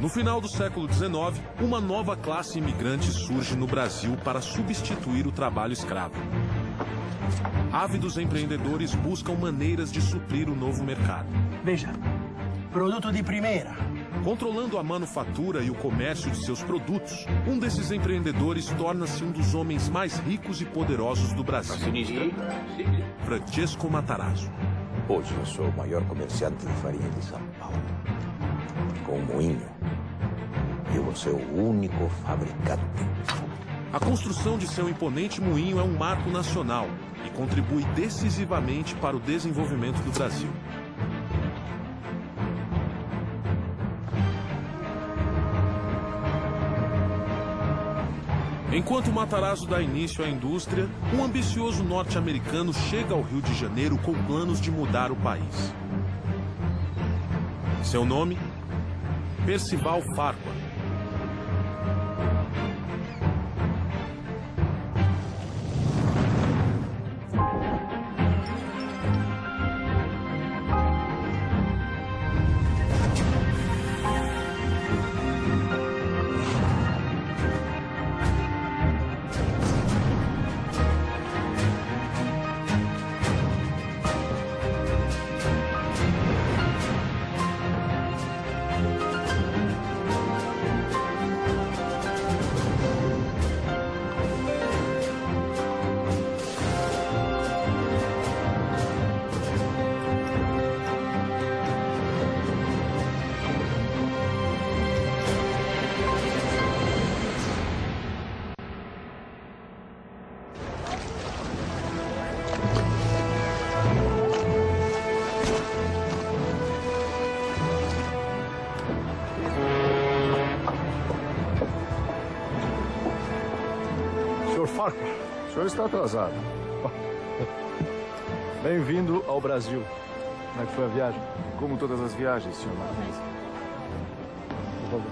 No final do século XIX, uma nova classe imigrante surge no Brasil para substituir o trabalho escravo. Ávidos empreendedores buscam maneiras de suprir o novo mercado. Veja, produto de primeira. Controlando a manufatura e o comércio de seus produtos, um desses empreendedores torna-se um dos homens mais ricos e poderosos do Brasil. Francesco Matarazzo. Hoje eu sou o maior comerciante de farinha de São Paulo. Com um moinho, eu vou ser o único fabricante. A construção de seu imponente moinho é um marco nacional e contribui decisivamente para o desenvolvimento do Brasil. Enquanto Matarazzo dá início à indústria, um ambicioso norte-americano chega ao Rio de Janeiro com planos de mudar o país. Seu nome? Percival Farquhar. Farquhar, o senhor está atrasado. Bem-vindo ao Brasil. Como é que foi a viagem? Como todas as viagens, senhor Martins. Por favor.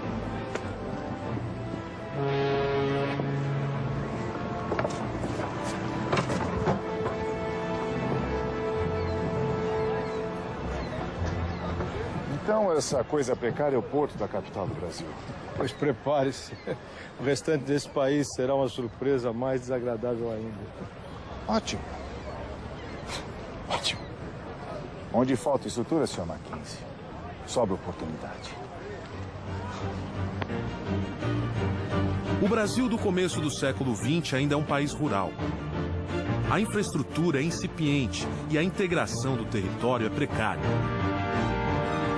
Então, essa coisa precária é o porto da capital do Brasil. Pois prepare-se. O restante desse país será uma surpresa mais desagradável ainda. Ótimo. Ótimo. Onde falta estrutura, senhor Mackenzie, sobra oportunidade. O Brasil do começo do século XX ainda é um país rural. A infraestrutura é incipiente e a integração do território é precária.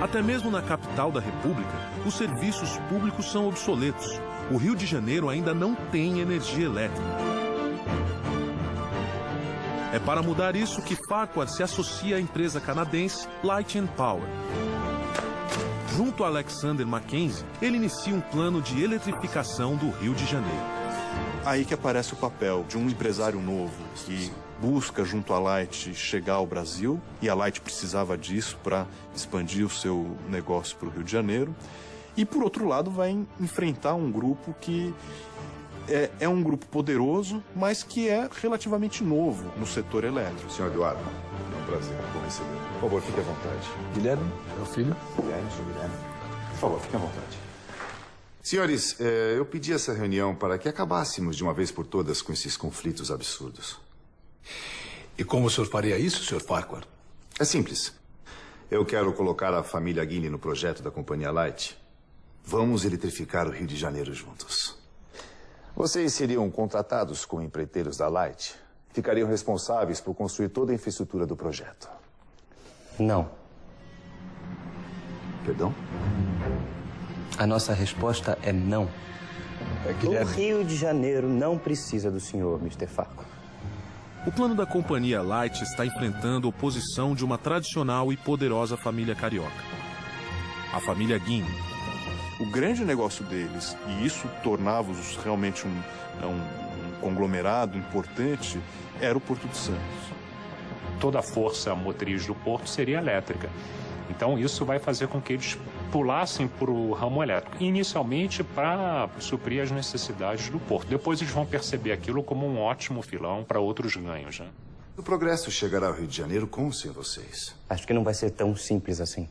Até mesmo na capital da República, os serviços públicos são obsoletos. O Rio de Janeiro ainda não tem energia elétrica. É para mudar isso que Farquhar se associa à empresa canadense Light and Power. Junto a Alexander Mackenzie, ele inicia um plano de eletrificação do Rio de Janeiro. Aí que aparece o papel de um empresário novo que busca, junto à Light, chegar ao Brasil, e a Light precisava disso para expandir o seu negócio para o Rio de Janeiro. E, por outro lado, vai enfrentar um grupo que é um grupo poderoso, mas que é relativamente novo no setor elétrico. Senhor Eduardo, é um prazer. Bom receber. Por favor, fique à vontade. Guilherme, é o filho? Guilherme, senhor Guilherme. Por favor, fique à vontade. Senhores, eu pedi essa reunião para que acabássemos de uma vez por todas com esses conflitos absurdos. E como o senhor faria isso, Sr. Farquhar? É simples. Eu quero colocar a família Guinea no projeto da Companhia Light. Vamos eletrificar o Rio de Janeiro juntos. Vocês seriam contratados como empreiteiros da Light. Ficariam responsáveis por construir toda a infraestrutura do projeto. Não. Perdão? A nossa resposta é não. O Rio de Janeiro não precisa do senhor, Mr. Farquhar. O plano da Companhia Light está enfrentando a oposição de uma tradicional e poderosa família carioca. A família Guinea. O grande negócio deles, e isso tornava-os realmente um conglomerado importante, era o Porto de Santos. Toda a força motriz do porto seria elétrica. Então isso vai fazer com que eles pulassem para o ramo elétrico. Inicialmente para suprir as necessidades do porto. Depois eles vão perceber aquilo como um ótimo filão para outros ganhos, né? O progresso chegará ao Rio de Janeiro com ou sem vocês? Acho que não vai ser tão simples assim.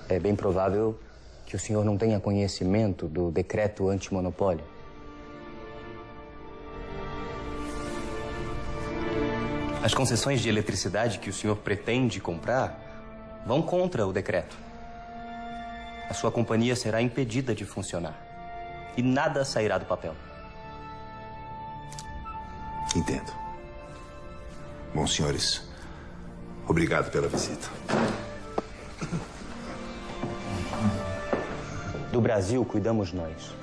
É bem provável que que o senhor não tenha conhecimento do decreto antimonopólio? As concessões de eletricidade que o senhor pretende comprar vão contra o decreto. A sua companhia será impedida de funcionar e nada sairá do papel. Entendo. Bom, senhores, obrigado pela visita. Do Brasil, cuidamos nós.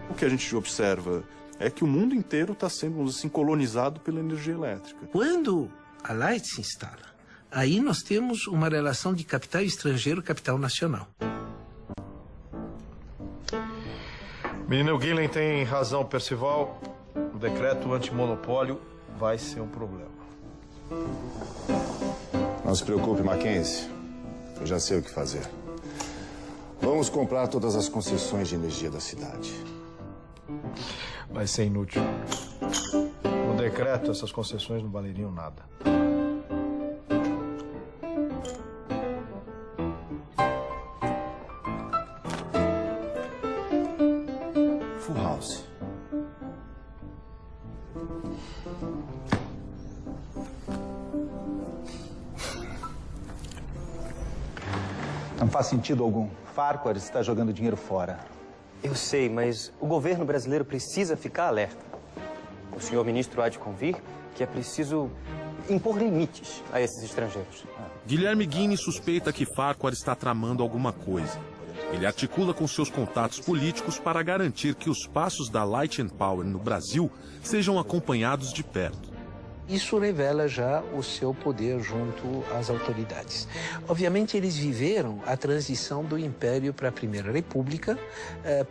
O que a gente observa é que o mundo inteiro está sendo, vamos dizer assim, colonizado pela energia elétrica. Quando a Light se instala, aí nós temos uma relação de capital estrangeiro e capital nacional. Menino Guilherme tem razão, Percival. O decreto antimonopólio vai ser um problema. Não se preocupe, Mackenzie. Eu já sei o que fazer. Vamos comprar todas as concessões de energia da cidade. Vai ser inútil. No decreto, essas concessões não valeriam nada. Full House. Não faz sentido algum. Farquhar está jogando dinheiro fora. Eu sei, mas o governo brasileiro precisa ficar alerta. O senhor ministro há de convir que é preciso impor limites a esses estrangeiros. Guilherme Guiney suspeita que Farquhar está tramando alguma coisa. Ele articula com seus contatos políticos para garantir que os passos da Light and Power no Brasil sejam acompanhados de perto. Isso revela já o seu poder junto às autoridades. Obviamente, eles viveram a transição do Império para a Primeira República.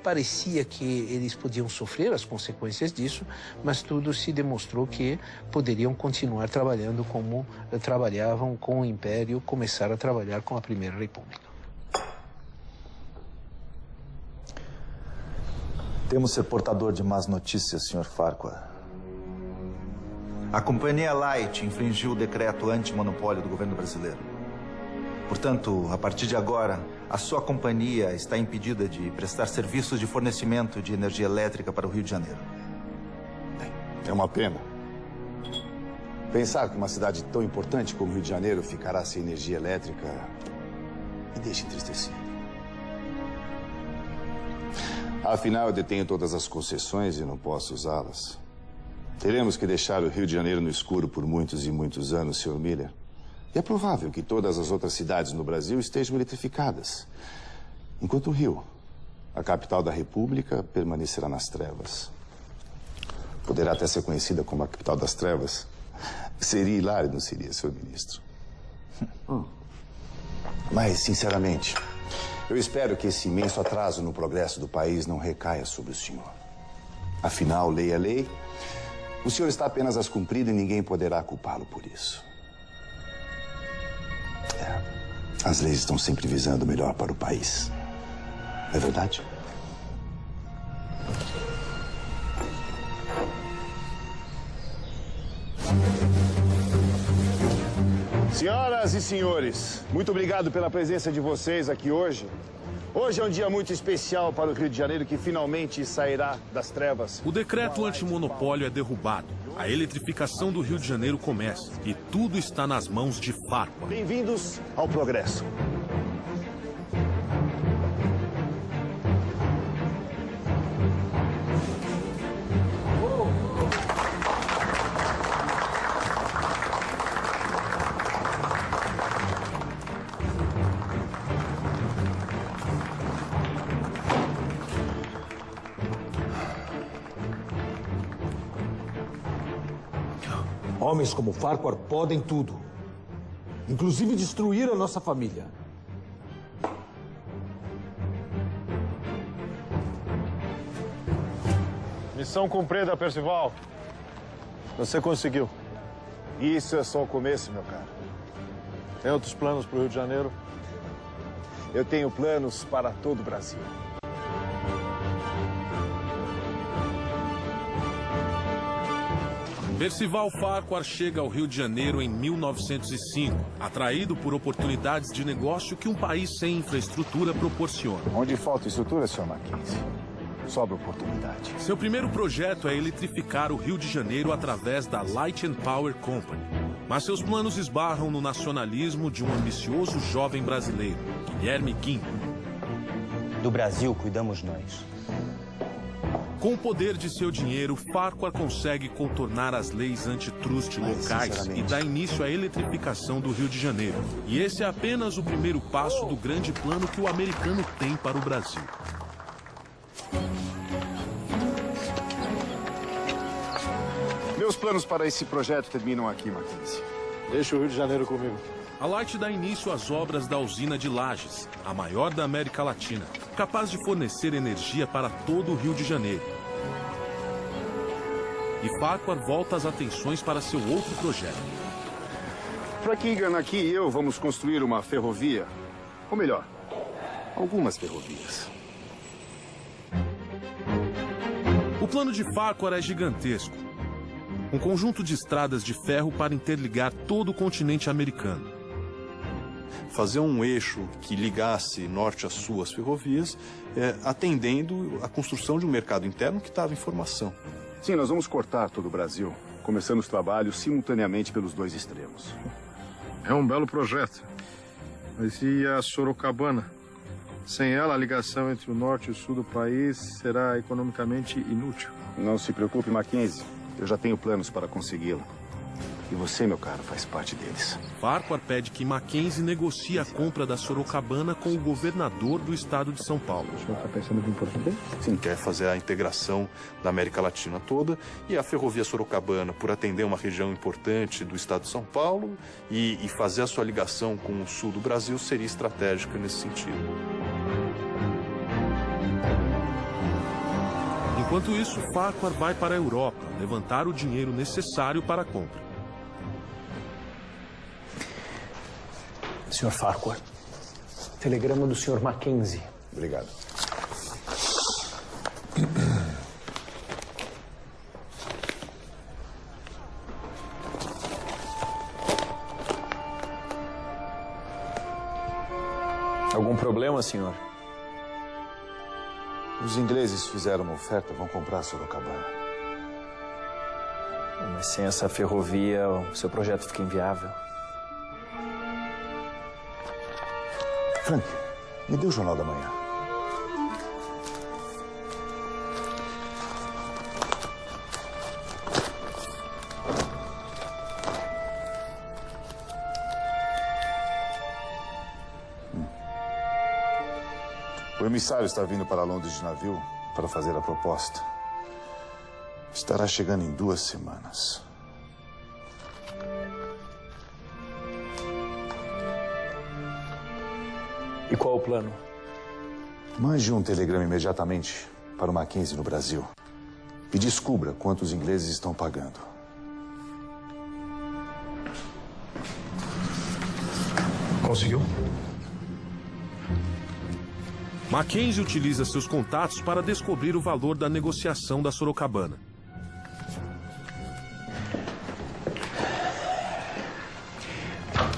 Parecia que eles podiam sofrer as consequências disso, mas tudo se demonstrou que poderiam continuar trabalhando como trabalhavam com o Império, começar a trabalhar com a Primeira República. Temos ser portador de más notícias, Sr. Farquhar. A companhia Light infringiu o decreto antimonopólio do governo brasileiro. Portanto, a partir de agora, a sua companhia está impedida de prestar serviços de fornecimento de energia elétrica para o Rio de Janeiro. É uma pena. Pensar que uma cidade tão importante como o Rio de Janeiro ficará sem energia elétrica me deixa entristecido. Afinal, eu detenho todas as concessões e não posso usá-las. Teremos que deixar o Rio de Janeiro no escuro por muitos e muitos anos, Sr. Miller. E é provável que todas as outras cidades no Brasil estejam eletrificadas. Enquanto o Rio, a capital da República, permanecerá nas trevas. Poderá até ser conhecida como a capital das trevas. Seria hilário, não seria, Sr. Ministro? Mas, sinceramente, eu espero que esse imenso atraso no progresso do país não recaia sobre o senhor. Afinal, lei é lei. O senhor está apenas as cumprir e ninguém poderá culpá-lo por isso. As leis estão sempre visando o melhor para o país. Não é verdade? Senhoras e senhores, muito obrigado pela presença de vocês aqui hoje. Hoje é um dia muito especial para o Rio de Janeiro, que finalmente sairá das trevas. O decreto antimonopólio é derrubado. A eletrificação do Rio de Janeiro começa. E tudo está nas mãos de Farquhar. Bem-vindos ao progresso. Homens como Farquhar podem tudo. Inclusive destruir a nossa família. Missão cumprida, Percival. Você conseguiu. Isso é só o começo, meu caro. Tem outros planos para o Rio de Janeiro? Eu tenho planos para todo o Brasil. Percival Farquhar chega ao Rio de Janeiro em 1905, atraído por oportunidades de negócio que um país sem infraestrutura proporciona. Onde falta estrutura, Sr. Mackenzie, sobra oportunidade. Seu primeiro projeto é eletrificar o Rio de Janeiro através da Light and Power Company. Mas seus planos esbarram no nacionalismo de um ambicioso jovem brasileiro, Guilherme Guinle. Do Brasil cuidamos nós. Com o poder de seu dinheiro, Farquhar consegue contornar as leis antitruste locais e dá início à eletrificação do Rio de Janeiro. E esse é apenas o primeiro passo do grande plano que o americano tem para o Brasil. Meus planos para esse projeto terminam aqui, Mackenzie. Deixa o Rio de Janeiro comigo. A Light dá início às obras da usina de Lages, a maior da América Latina, capaz de fornecer energia para todo o Rio de Janeiro. E Farquhar volta as atenções para seu outro projeto. Keegan, aqui e eu vamos construir uma ferrovia. Ou melhor, algumas ferrovias. O plano de Farquhar é gigantesco. Um conjunto de estradas de ferro para interligar todo o continente americano. Fazer um eixo que ligasse norte a sul as ferrovias, atendendo a construção de um mercado interno que estava em formação. Sim, nós vamos cortar todo o Brasil, começando os trabalhos simultaneamente pelos dois extremos. É um belo projeto. Mas e a Sorocabana? Sem ela, a ligação entre o norte e o sul do país será economicamente inútil. Não se preocupe, Mackenzie. Eu já tenho planos para consegui-la. E você, meu caro, faz parte deles. Farquhar pede que Mackenzie negocie a compra da Sorocabana com o governador do estado de São Paulo. O senhor está pensando em português? Sim, quer fazer a integração da América Latina toda. E a ferrovia Sorocabana, por atender uma região importante do estado de São Paulo e fazer a sua ligação com o sul do Brasil, seria estratégica nesse sentido. Enquanto isso, Farquhar vai para a Europa levantar o dinheiro necessário para a compra. Sr. Farquhar, telegrama do Sr. Mackenzie. Obrigado. Algum problema, senhor? Os ingleses fizeram uma oferta, vão comprar Sorocabana. Mas sem essa ferrovia, o seu projeto fica inviável. Frank, me dê o Jornal da Manhã. O emissário está vindo para Londres de navio para fazer a proposta. Estará chegando em 2 semanas. E qual o plano? Mande um telegrama imediatamente para o Mackenzie no Brasil e descubra quanto os ingleses estão pagando. Conseguiu? Mackenzie utiliza seus contatos para descobrir o valor da negociação da Sorocabana.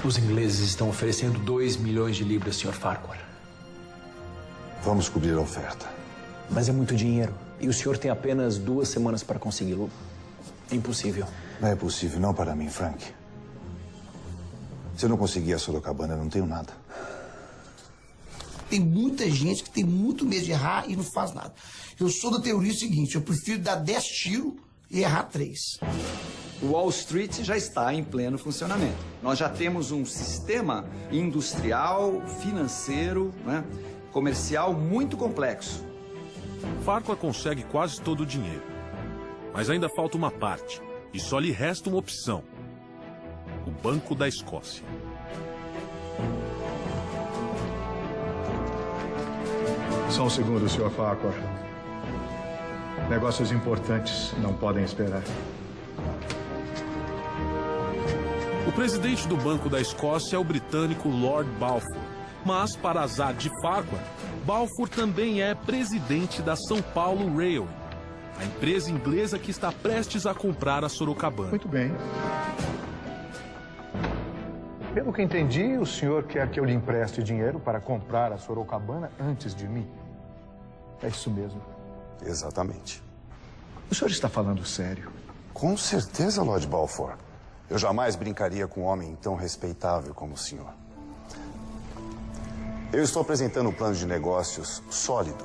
Os ingleses estão oferecendo 2 milhões de libras, Sr. Farquhar. Vamos cobrir a oferta. Mas é muito dinheiro. E o senhor tem apenas 2 semanas para consegui-lo. Impossível. Não é possível, não para mim, Frank. Se eu não conseguir a Sorocabana, eu não tenho nada. Tem muita gente que tem muito medo de errar e não faz nada. Eu sou da teoria seguinte, eu prefiro dar 10 tiros e errar 3. O Wall Street já está em pleno funcionamento. Nós já temos um sistema industrial, financeiro, comercial muito complexo. Farquhar consegue quase todo o dinheiro. Mas ainda falta uma parte. E só lhe resta uma opção. O Banco da Escócia. Só um segundo, Sr. Farquhar. Negócios importantes não podem esperar. O presidente do Banco da Escócia é o britânico Lord Balfour. Mas, para azar de Farquhar, Balfour também é presidente da São Paulo Railway, a empresa inglesa que está prestes a comprar a Sorocabana. Muito bem. Pelo que entendi, o senhor quer que eu lhe empreste dinheiro para comprar a Sorocabana antes de mim. É isso mesmo. Exatamente. O senhor está falando sério? Com certeza, Lord Balfour. Eu jamais brincaria com um homem tão respeitável como o senhor. Eu estou apresentando um plano de negócios sólido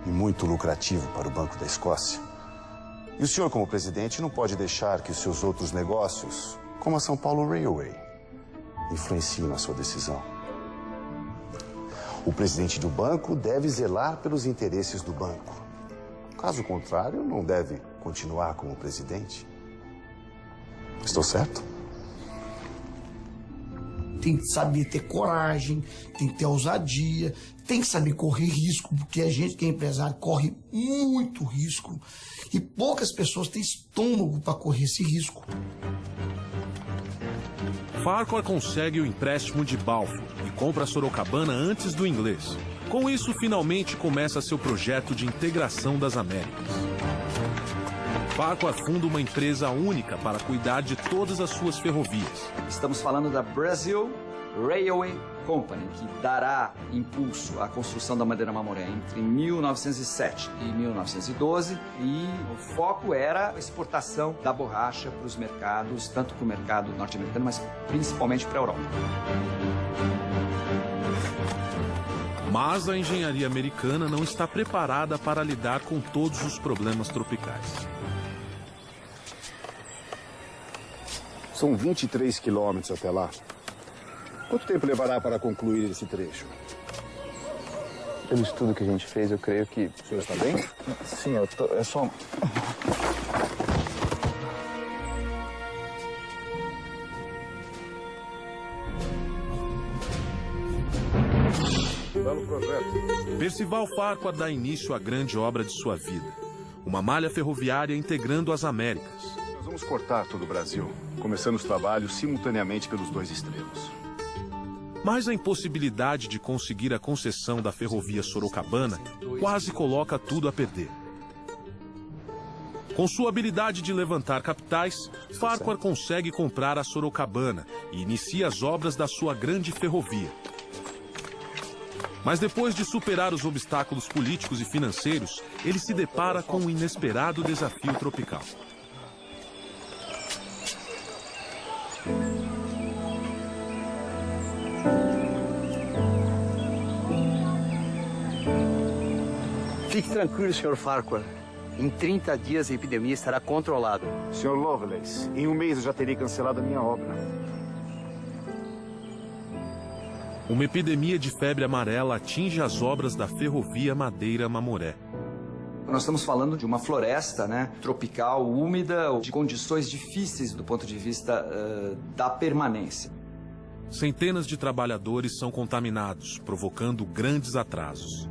e muito lucrativo para o Banco da Escócia. E o senhor, como presidente, não pode deixar que os seus outros negócios, como a São Paulo Railway, influenciem na sua decisão. O presidente do banco deve zelar pelos interesses do banco. Caso contrário, não deve continuar como presidente. Estou certo? Tem que saber ter coragem, tem que ter ousadia, tem que saber correr risco, porque a gente que é empresário corre muito risco e poucas pessoas têm estômago para correr esse risco. Farquhar consegue o empréstimo de Balfour e compra a Sorocabana antes do inglês. Com isso, finalmente começa seu projeto de integração das Américas. Farquhar funda uma empresa única para cuidar de todas as suas ferrovias. Estamos falando da Brazil Railway Company, que dará impulso à construção da Madeira Mamoré entre 1907 e 1912, e o foco era a exportação da borracha para os mercados, tanto para o mercado norte-americano, mas principalmente para a Europa. Mas a engenharia americana não está preparada para lidar com todos os problemas tropicais. São 23 quilômetros até lá. Quanto tempo levará para concluir esse trecho? Pelo estudo que a gente fez, eu creio que... O senhor está bem? Sim, eu tô... É só... Belo projeto. Percival Farquhar dá início à grande obra de sua vida. Uma malha ferroviária integrando as Américas. Nós vamos cortar todo o Brasil, começando os trabalhos simultaneamente pelos dois extremos. Mas a impossibilidade de conseguir a concessão da ferrovia Sorocabana quase coloca tudo a perder. Com sua habilidade de levantar capitais, Farquhar consegue comprar a Sorocabana e inicia as obras da sua grande ferrovia. Mas depois de superar os obstáculos políticos e financeiros, ele se depara com um inesperado desafio tropical. Fique tranquilo, Sr. Farquhar. Em 30 dias a epidemia estará controlada. Sr. Lovelace, em um mês eu já terei cancelado a minha obra. Uma epidemia de febre amarela atinge as obras da ferrovia Madeira-Mamoré. Nós estamos falando de uma floresta, né, tropical, úmida, de condições difíceis do ponto de vista da permanência. Centenas de trabalhadores são contaminados, provocando grandes atrasos.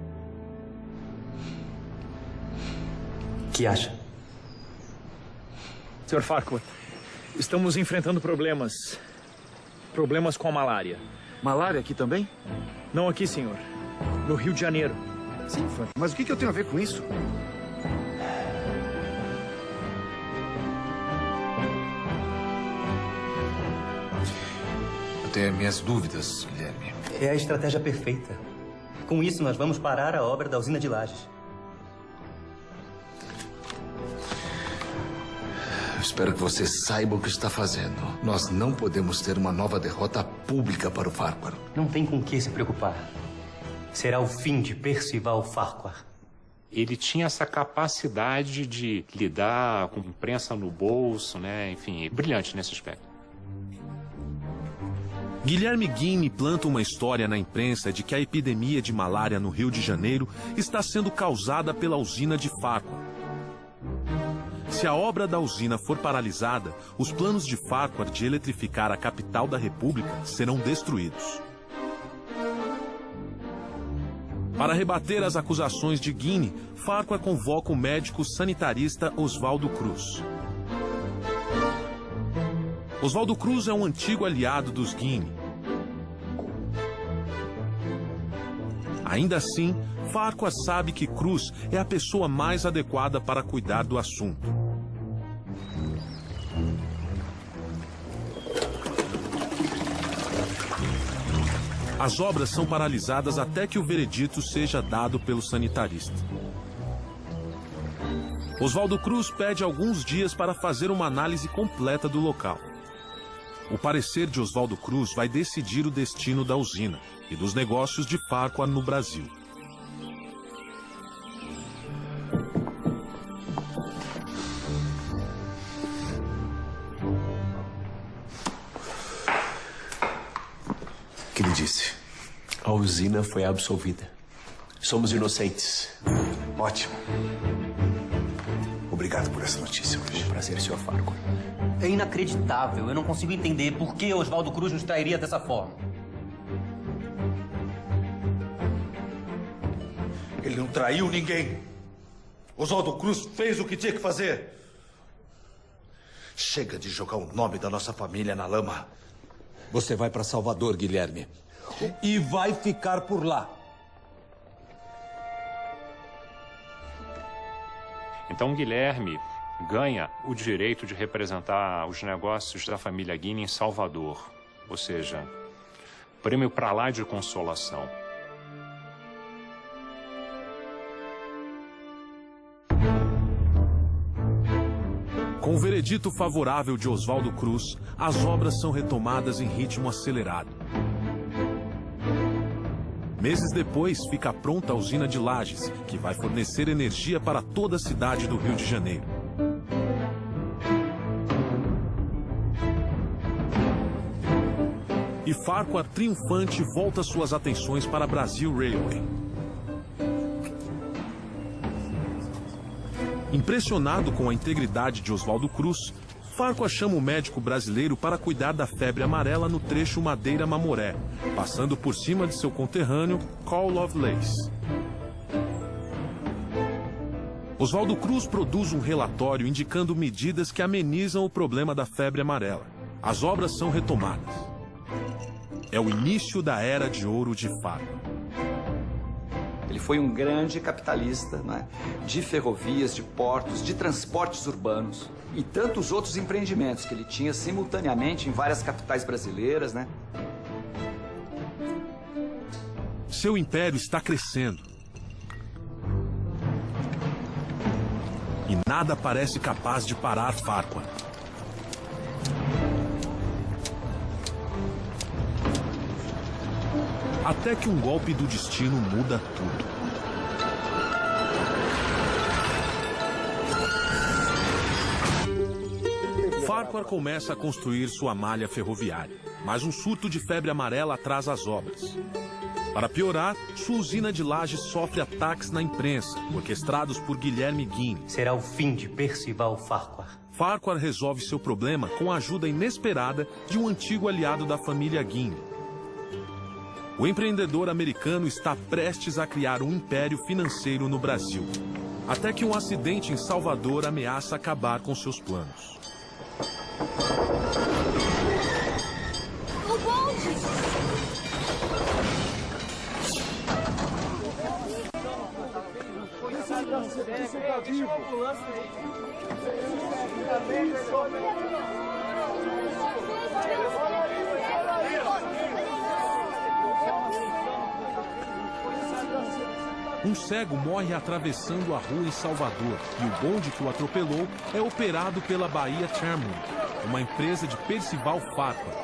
O que acha? Sr. Farquhar, estamos enfrentando problemas. Problemas com a malária. Malária aqui também? Não aqui, senhor. No Rio de Janeiro. Sim, Frank. Mas o que eu tenho a ver com isso? Eu tenho minhas dúvidas, Guilherme. É a estratégia perfeita. Com isso, nós vamos parar a obra da usina de Lajes. Espero que você saiba o que está fazendo. Nós não podemos ter uma nova derrota pública para o Farquhar. Não tem com o que se preocupar. Será o fim de Percival Farquhar. Ele tinha essa capacidade de lidar com imprensa no bolso, né? Enfim, brilhante nesse aspecto. Guilherme Guiney planta uma história na imprensa de que a epidemia de malária no Rio de Janeiro está sendo causada pela usina de Farquhar. Se a obra da usina for paralisada, os planos de Farquhar de eletrificar a capital da República serão destruídos. Para rebater as acusações de Guiney, Farquhar convoca o médico sanitarista Oswaldo Cruz. Oswaldo Cruz é um antigo aliado dos Guiney. Ainda assim, Farquhar sabe que Cruz é a pessoa mais adequada para cuidar do assunto. As obras são paralisadas até que o veredito seja dado pelo sanitarista. Oswaldo Cruz pede alguns dias para fazer uma análise completa do local. O parecer de Oswaldo Cruz vai decidir o destino da usina e dos negócios de Farquhar no Brasil. O que ele disse? A usina foi absolvida. Somos inocentes. Ótimo. Obrigado por essa notícia hoje. Prazer, Sr. Farquhar. É inacreditável. Eu não consigo entender por que Oswaldo Cruz nos trairia dessa forma. Ele não traiu ninguém. Oswaldo Cruz fez o que tinha que fazer. Chega de jogar o nome da nossa família na lama. Você vai para Salvador, Guilherme. E vai ficar por lá. Então, Guilherme ganha o direito de representar os negócios da família Guinea em Salvador. Ou seja, prêmio pra lá de consolação. Com o veredito favorável de Oswaldo Cruz, as obras são retomadas em ritmo acelerado. Meses depois, fica pronta a usina de Lages, que vai fornecer energia para toda a cidade do Rio de Janeiro. E Farquhar, triunfante, volta suas atenções para a Brazil Railway. Impressionado com a integridade de Oswaldo Cruz, Farquhar chama o médico brasileiro para cuidar da febre amarela no trecho Madeira-Mamoré, passando por cima de seu conterrâneo, Carl Lovelace. Oswaldo Cruz produz um relatório indicando medidas que amenizam o problema da febre amarela. As obras são retomadas. É o início da Era de Ouro de Farquhar. Ele foi um grande capitalista, né? De ferrovias, de portos, de transportes urbanos e tantos outros empreendimentos que ele tinha simultaneamente em várias capitais brasileiras, né? Seu império está crescendo. E nada parece capaz de parar Farquhar. Até que um golpe do destino muda tudo. Farquhar começa a construir sua malha ferroviária, mas um surto de febre amarela atrasa as obras. Para piorar, sua usina de Lages sofre ataques na imprensa, orquestrados por Guilherme Guinea. Será o fim de Percival Farquhar. Farquhar resolve seu problema com a ajuda inesperada de um antigo aliado da família Guinea. O empreendedor americano está prestes a criar um império financeiro no Brasil, até que um acidente em Salvador ameaça acabar com seus planos. O bonde! Você tá vivo? Um cego morre atravessando a rua em Salvador e o bonde que o atropelou é operado pela Bahia Tramway, uma empresa de Percival Farquhar.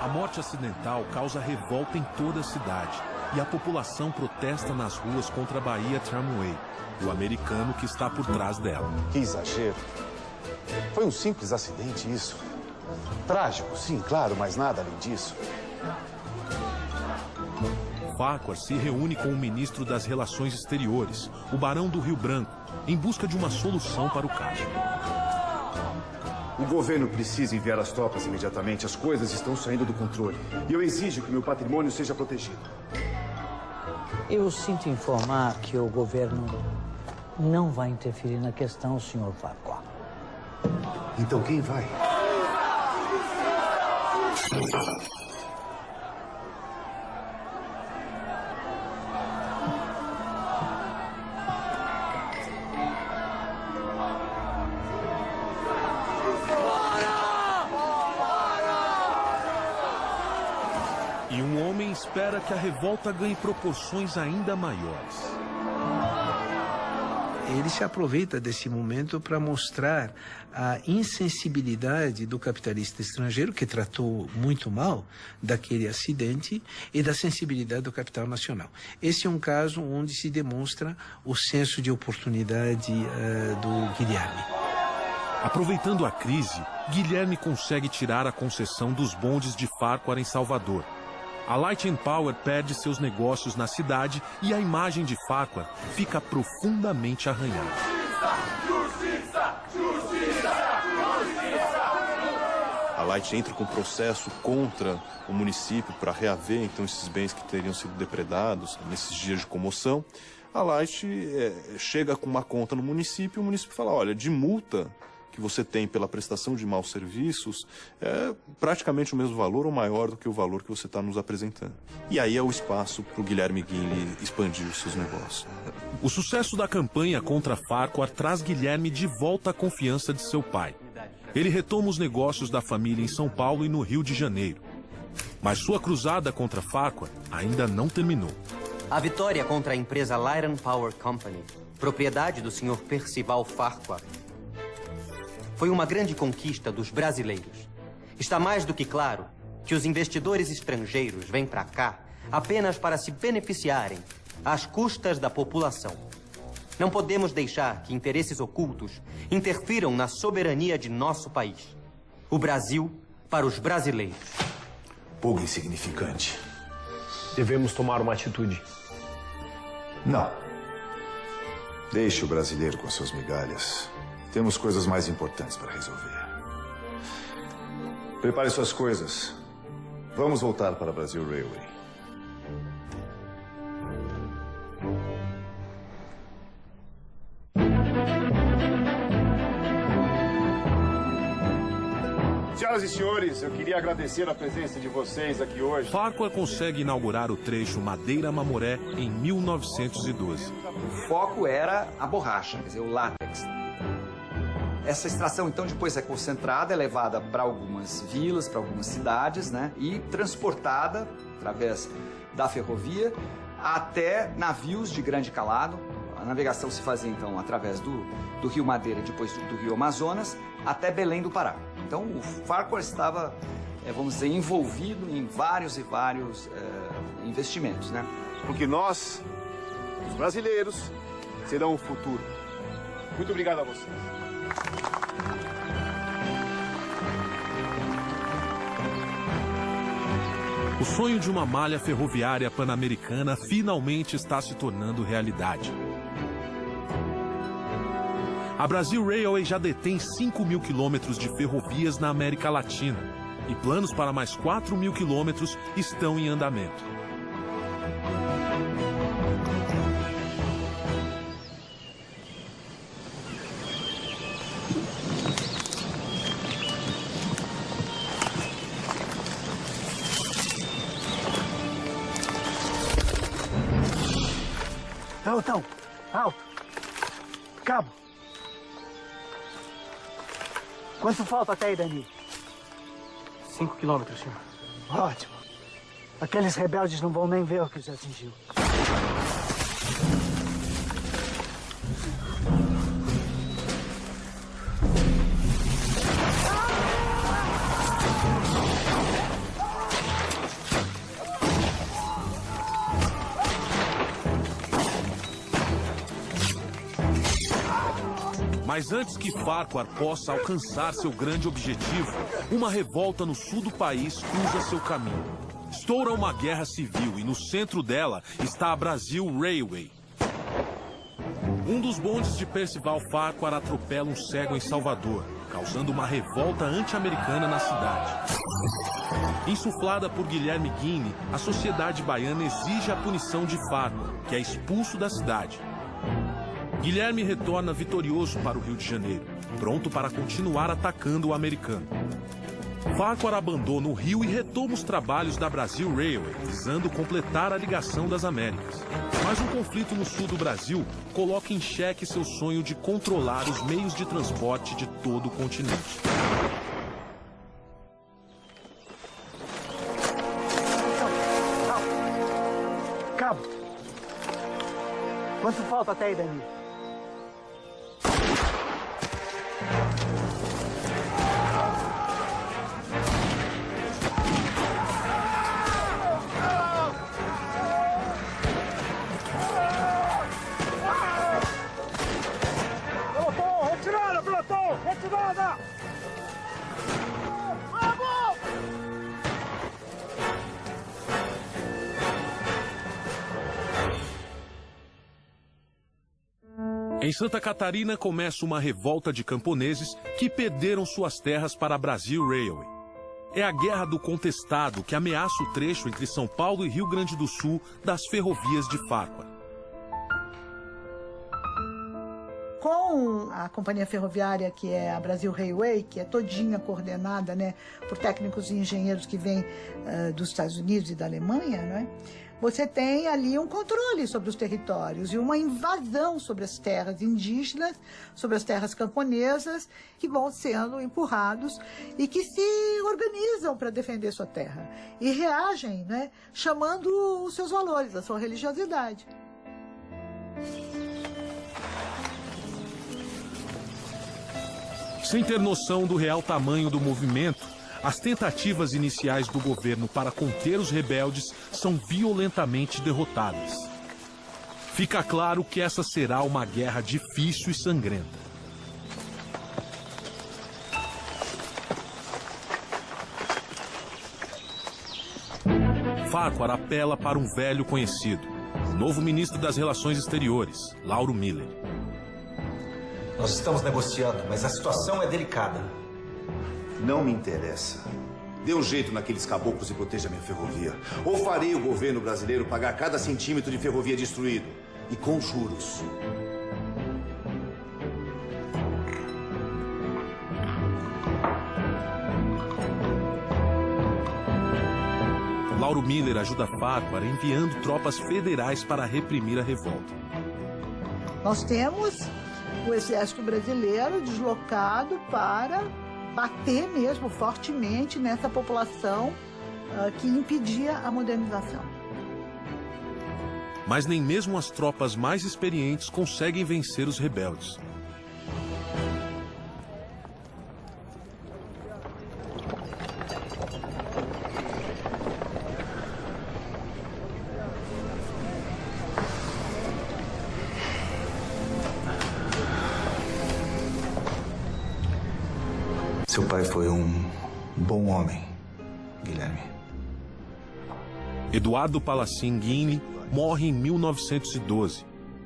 A morte acidental causa revolta em toda a cidade e a população protesta nas ruas contra a Bahia Tramway, o americano que está por trás dela. Que exagero. Foi um simples acidente isso. Trágico, sim, claro, mas nada além disso. Farquhar se reúne com o ministro das Relações Exteriores, o Barão do Rio Branco, em busca de uma solução para o caso. O governo precisa enviar as tropas imediatamente. As coisas estão saindo do controle. E eu exijo que meu patrimônio seja protegido. Eu sinto informar que o governo não vai interferir na questão, Sr. Farquhar. Então quem vai? E um homem espera que a revolta ganhe proporções ainda maiores. Ele se aproveita desse momento para mostrar a insensibilidade do capitalista estrangeiro, que tratou muito mal daquele acidente, e da sensibilidade do capital nacional. Esse é um caso onde se demonstra o senso de oportunidade do Guilherme. Aproveitando a crise, Guilherme consegue tirar a concessão dos bondes de Farquhar em Salvador. A Light and Power perde seus negócios na cidade e a imagem de Farquhar fica profundamente arranhada. Justiça! Justiça! Justiça! A Light entra com processo contra o município para reaver então esses bens que teriam sido depredados nesses dias de comoção. A Light chega com uma conta no município e o município fala, olha, de multa que você tem pela prestação de maus serviços é praticamente o mesmo valor ou maior do que o valor que você está nos apresentando. E aí é o espaço para o Guilherme Guinle expandir os seus negócios. O sucesso da campanha contra Farquhar traz Guilherme de volta à confiança de seu pai. Ele retoma os negócios da família em São Paulo e no Rio de Janeiro. Mas sua cruzada contra Farquhar ainda não terminou. A vitória contra a empresa Light and Power Company, propriedade do Sr. Percival Farquhar, foi uma grande conquista dos brasileiros. Está mais do que claro que os investidores estrangeiros vêm para cá apenas para se beneficiarem às custas da população. Não podemos deixar que interesses ocultos interfiram na soberania de nosso país. O Brasil para os brasileiros. Pouco insignificante. Devemos tomar uma atitude. Não. Deixe o brasileiro com suas migalhas. Temos coisas mais importantes para resolver. Prepare suas coisas. Vamos voltar para Brasil Railway. Senhoras e senhores, eu queria agradecer a presença de vocês aqui hoje. Farquhar consegue inaugurar o trecho Madeira-Mamoré em 1912. O foco era a borracha, quer dizer, o látex. Essa extração, então, depois é concentrada, é levada para algumas vilas, para algumas cidades, né? E transportada, através da ferrovia, até navios de grande calado. A navegação se fazia, então, através do Rio Madeira e depois do Rio Amazonas, até Belém do Pará. Então, o Farquhar estava, vamos dizer, envolvido em vários e vários investimentos, né? Porque nós, os brasileiros, serão o futuro. Muito obrigado a vocês. O sonho de uma malha ferroviária pan-americana finalmente está se tornando realidade. A Brasil Railway já detém 5.000 quilômetros de ferrovias na América Latina e planos para mais 4.000 quilômetros estão em andamento. Pelotão, alto. Cabo. Quanto falta até aí, Dani? 5 quilômetros, senhor. Ótimo. Aqueles rebeldes não vão nem ver o que os atingiu. Mas antes que Farquhar possa alcançar seu grande objetivo, uma revolta no sul do país cruza seu caminho. Estoura uma guerra civil e no centro dela está a Brasil Railway. Um dos bondes de Percival Farquhar atropela um cego em Salvador, causando uma revolta anti-americana na cidade. Insuflada por Guilherme Guinle, a sociedade baiana exige a punição de Farquhar, que é expulso da cidade. Guilherme retorna vitorioso para o Rio de Janeiro, pronto para continuar atacando o americano. Farquhar abandona o Rio e retoma os trabalhos da Brazil Railway, visando completar a ligação das Américas. Mas um conflito no sul do Brasil coloca em xeque seu sonho de controlar os meios de transporte de todo o continente. Cabo, quanto falta até aí, Dani? Retirada! Vamos! Em Santa Catarina começa uma revolta de camponeses que perderam suas terras para a Brazil Railway. É a Guerra do Contestado que ameaça o trecho entre São Paulo e Rio Grande do Sul das ferrovias de Farquhar. Com a companhia ferroviária, que é a Brazil Railway, que é todinha coordenada, né, por técnicos e engenheiros que vêm dos Estados Unidos e da Alemanha, né, você tem ali um controle sobre os territórios e uma invasão sobre as terras indígenas, sobre as terras camponesas, que vão sendo empurrados e que se organizam para defender sua terra e reagem, né, chamando os seus valores, a sua religiosidade. Sem ter noção do real tamanho do movimento, as tentativas iniciais do governo para conter os rebeldes são violentamente derrotadas. Fica claro que essa será uma guerra difícil e sangrenta. Farquhar apela para um velho conhecido, o novo ministro das Relações Exteriores, Lauro Miller. Nós estamos negociando, mas a situação é delicada. Não me interessa. Dê um jeito naqueles caboclos e proteja minha ferrovia. Ou farei o governo brasileiro pagar cada centímetro de ferrovia destruído. E com juros. Lauro Miller ajuda Farquhar enviando tropas federais para reprimir a revolta. Nós temos o exército brasileiro deslocado para bater mesmo fortemente nessa população que impedia a modernização. Mas nem mesmo as tropas mais experientes conseguem vencer os rebeldes. Seu pai foi um bom homem, Guilherme. Eduardo Palacin Guinle morre em 1912,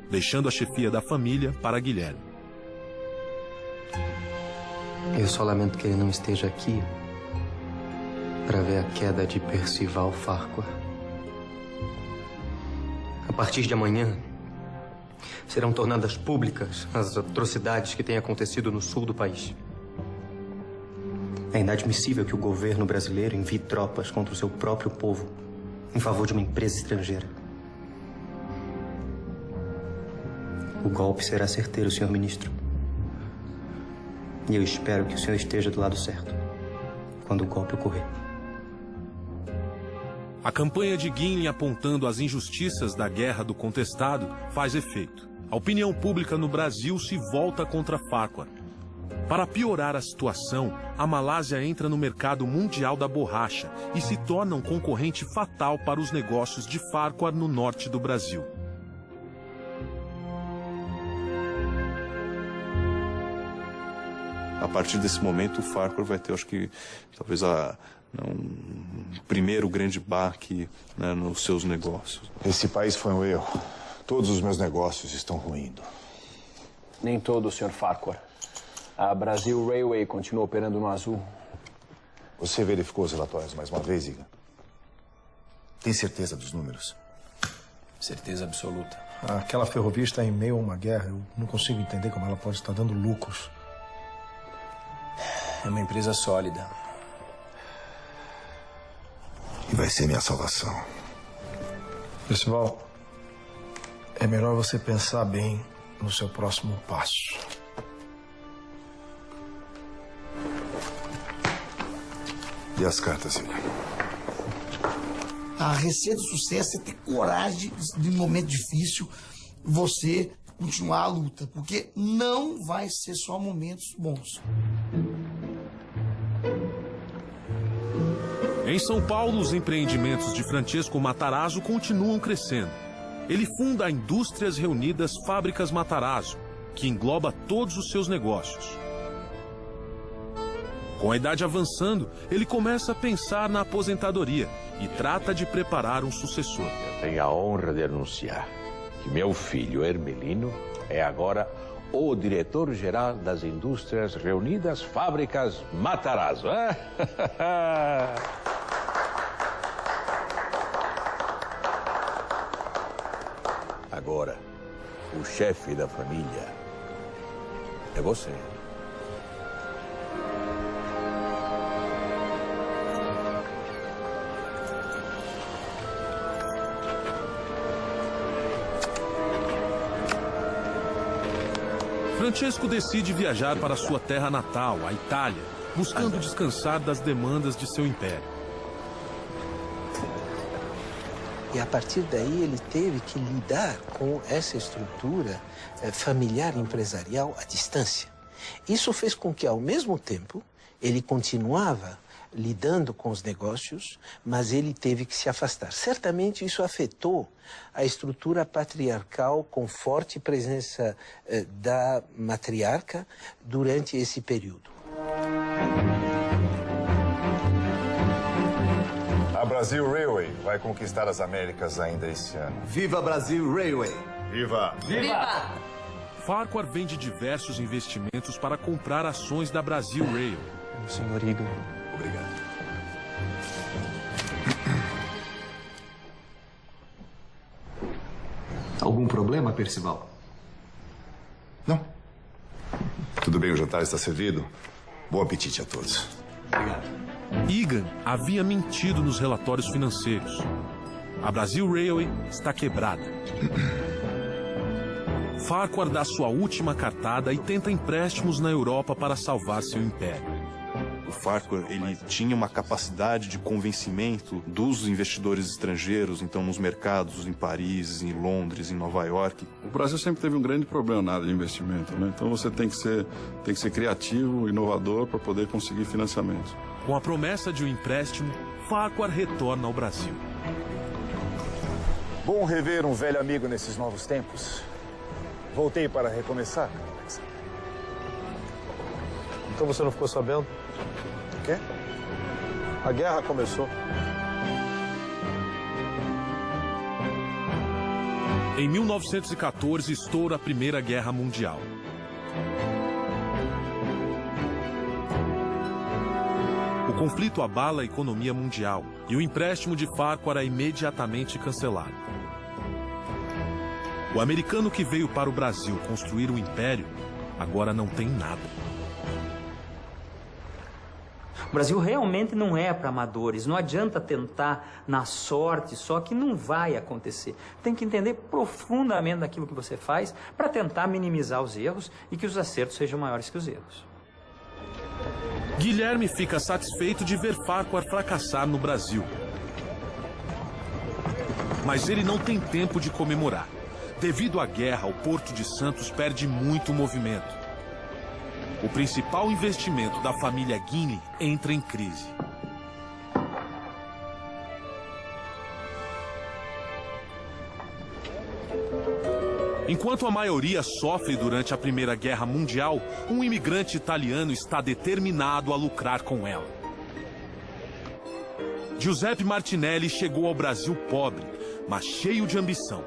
deixando a chefia da família para Guilherme. Eu só lamento que ele não esteja aqui para ver a queda de Percival Farquhar. A partir de amanhã, serão tornadas públicas as atrocidades que têm acontecido no sul do país. É inadmissível que o governo brasileiro envie tropas contra o seu próprio povo em favor de uma empresa estrangeira. O golpe será certeiro, senhor ministro. E eu espero que o senhor esteja do lado certo quando o golpe ocorrer. A campanha de Guinle apontando as injustiças da Guerra do Contestado faz efeito. A opinião pública no Brasil se volta contra Farquhar. Para piorar a situação, a Malásia entra no mercado mundial da borracha e se torna um concorrente fatal para os negócios de Farquhar no norte do Brasil. A partir desse momento, o Farquhar vai ter, acho que, talvez um primeiro grande baque, né, nos seus negócios. Esse país foi um erro. Todos os meus negócios estão ruindo. Nem todo, Sr. Farquhar. A Brazil Railway continua operando no azul. Você verificou os relatórios mais uma vez, Iga? Tem certeza dos números? Certeza absoluta. Aquela ferrovia está em meio a uma guerra. Eu não consigo entender como ela pode estar dando lucros. É uma empresa sólida. E vai ser minha salvação. Percival, é melhor você pensar bem no seu próximo passo. E as cartas, Ilha? A receita do sucesso é ter coragem de, um momento difícil, você continuar a luta, porque não vai ser só momentos bons. Em São Paulo, os empreendimentos de Francesco Matarazzo continuam crescendo. Ele funda a Indústrias Reunidas Fábricas Matarazzo, que engloba todos os seus negócios. Com a idade avançando, ele começa a pensar na aposentadoria e trata de preparar um sucessor. Eu tenho a honra de anunciar que meu filho Hermelino é agora o diretor-geral das Indústrias Reunidas Fábricas Matarazzo. Agora, o chefe da família é você. Francesco decide viajar para sua terra natal, a Itália, buscando descansar das demandas de seu império. E a partir daí ele teve que lidar com essa estrutura familiar empresarial à distância. Isso fez com que, ao mesmo tempo, ele continuava lidando com os negócios, mas ele teve que se afastar. Certamente isso afetou a estrutura patriarcal com forte presença da matriarca durante esse período. A Brasil Railway vai conquistar as Américas ainda esse ano. Viva Brasil Railway! Viva! Viva! Farquhar vende diversos investimentos para comprar ações da Brasil Railway. Senhor Igor. Obrigado. Algum problema, Percival? Não. Tudo bem, o jantar está servido. Bom apetite a todos. Obrigado. Egan havia mentido nos relatórios financeiros. A Brasil Railway está quebrada. Farquhar dá sua última cartada e tenta empréstimos na Europa para salvar seu império. O Farquhar, ele tinha uma capacidade de convencimento dos investidores estrangeiros, então nos mercados em Paris, em Londres, em Nova York. O Brasil sempre teve um grande problema na área de investimento, né? Então você tem que ser criativo, inovador para poder conseguir financiamento. Com a promessa de um empréstimo, Farquhar retorna ao Brasil. Bom rever um velho amigo nesses novos tempos. Voltei para recomeçar. Então você não ficou sabendo? O quê? A guerra começou. Em 1914, estoura a Primeira Guerra Mundial. O conflito abala a economia mundial e o empréstimo de Farquhar é imediatamente cancelado. O americano que veio para o Brasil construir um império, agora não tem nada. O Brasil realmente não é para amadores. Não adianta tentar na sorte, só que não vai acontecer. Tem que entender profundamente daquilo que você faz para tentar minimizar os erros e que os acertos sejam maiores que os erros. Guilherme fica satisfeito de ver Farquhar fracassar no Brasil. Mas ele não tem tempo de comemorar. Devido à guerra, o Porto de Santos perde muito movimento. O principal investimento da família Guinle entra em crise. Enquanto a maioria sofre durante a Primeira Guerra Mundial, um imigrante italiano está determinado a lucrar com ela. Giuseppe Martinelli chegou ao Brasil pobre, mas cheio de ambição.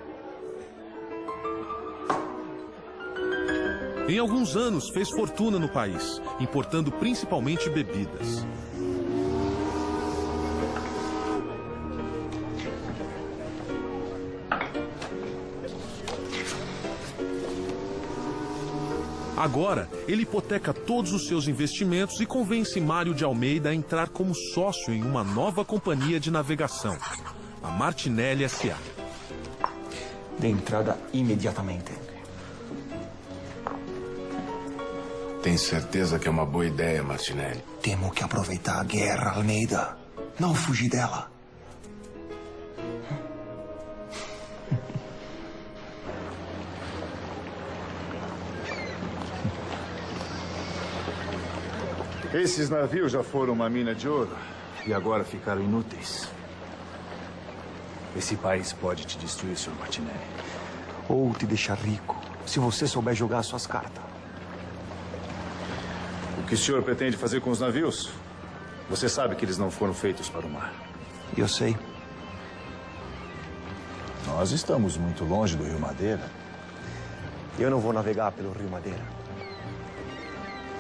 Em alguns anos, fez fortuna no país, importando principalmente bebidas. Agora, ele hipoteca todos os seus investimentos e convence Mário de Almeida a entrar como sócio em uma nova companhia de navegação, a Martinelli S.A. Dê entrada imediatamente. Tem certeza que é uma boa ideia, Martinelli? Temos que aproveitar a guerra, Almeida. Não fugir dela. Esses navios já foram uma mina de ouro e agora ficaram inúteis. Esse país pode te destruir, Sr. Martinelli. Ou te deixar rico, se você souber jogar suas cartas. O que o senhor pretende fazer com os navios? Você sabe que eles não foram feitos para o mar. Eu sei. Nós estamos muito longe do Rio Madeira. Eu não vou navegar pelo Rio Madeira.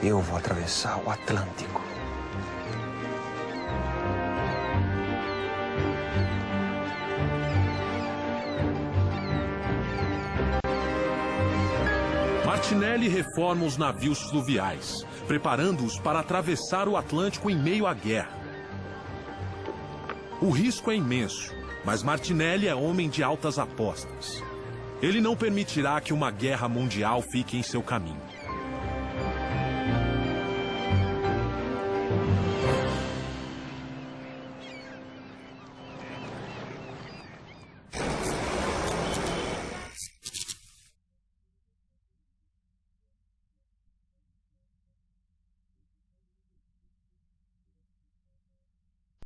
Eu vou atravessar o Atlântico. Martinelli reforma os navios fluviais, preparando-os para atravessar o Atlântico em meio à guerra. O risco é imenso, mas Martinelli é homem de altas apostas. Ele não permitirá que uma guerra mundial fique em seu caminho.